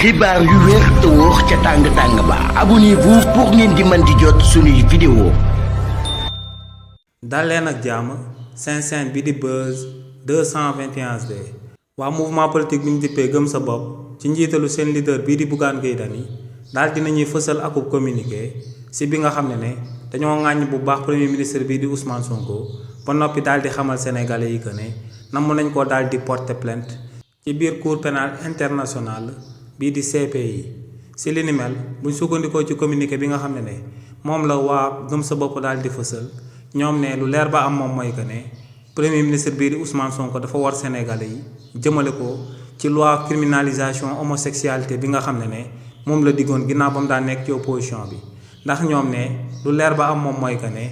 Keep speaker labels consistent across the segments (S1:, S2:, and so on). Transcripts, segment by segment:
S1: xibaar yu wér te wóor ca tàng ba abonnez-vous pour ngeen di mën di jot suñuy vidéo.
S2: dal leen ak jàmm seen chaîne bi di Buzz 221HD waa mouvement politique bi ñu dippee gëm sa bopp ci njiitalu seen leader bii di Bougane Gueye Dany daal dinañuy fësal akub communiqué si bi nga xam ne dañoo ŋàññ bu baax premier ministre bii di Ousmane Sonko ba noppi daal di xamal sénégalais yi que ne namm nañ ko daal di porter plainte ci biir cour pénal international bii di CPI si li ni mel buñ sukkandikoo ci communiqué bi nga xam ne moom la waa gëm sa bopp daal di fësal ñoom ne lu leer ba am moom mooy que ne premier ministre bii di Ousmane Sonko dafa war sénégalais yi jëmale ko ci loi criminalisation homosexualité bi nga xam ne moom la diggoon ginnaaw ba mu daan nekk ci opposition bi ndax ñoom ne lu leer ba am moom mooy que ne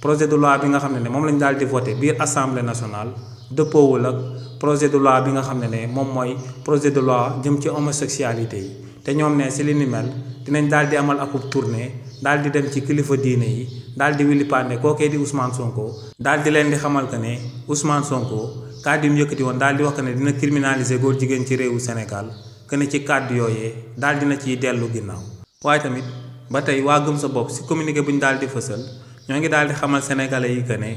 S2: projet de loi bi nga xam ne moom lañ daal di voté biir assemblée nationale dëppoowul ak projet de loi bi nga xam ne moom mooy projet de loi jëm ci homosexualité yi te ñoom ne si li ni mel dinañ daal di amal akub tournée daal di dem ci kilifa diine yi daal di wilipande kookee di Ousmane Sonko daal di leen di xamal que ne Ousmane Sonko kàddu yi mu yëkkati woon daal di wax que ne dina criminaliser góor jigéen ci réewu Sénégal que ne ci kàddu yooyee daal dina ciy dellu ginnaaw. waaye tamit ba tey waa gëm sa bopp si communiqué bu ñu daal di fësal ñoo ngi daal di xamal sénégalais yi que ne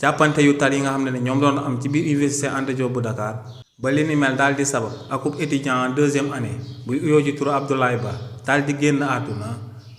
S2: jàppante yu tar yi nga xam ne ñoom doon am ci biir université Anta Diop bu Dakar ba li ni mel daal di sabab akub étudiant en deuxième année buy uyoo ci turu Abdoulaye Ba daal di génn àdduna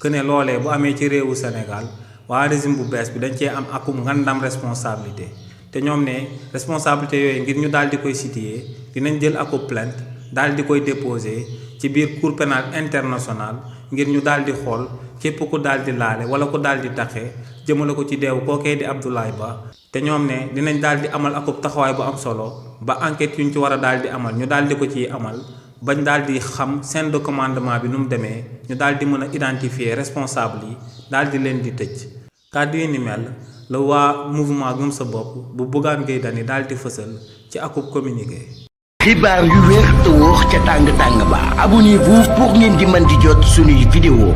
S2: que ne loolee bu amee ci réewu Sénégal waa régime bu bees bi dañ cee am akub ngandam responsabilité te ñoom ne responsabilité yooyu ngir ñu daal di koy situer dinañ jël akub plainte daal di koy déposer ci biir cour pénal international ngir ñu daal di xool képp ku daal di laale wala ku daal di taxe jëmale ko ci deewu kookee di Abdoulaye Ba te ñoom ne dinañ daal di amal akub taxawaay bu am solo ba enquête yuñ ci war a daal di amal ñu daal di ko ciy amal bañ daal di xam chaîne de commandement bi nu mu demee ñu daal di mën a identifier responsable yi daal di leen di tëj kàddu yi ni mel la waa mouvement gëm sa bopp bu Bougane Gueye Dany daal di fësal ci akub communiqué.
S1: xibaar yu wér te wóor ca tàng ba abonnez-vous pour ngeen di mën di jot suñuy vidéo.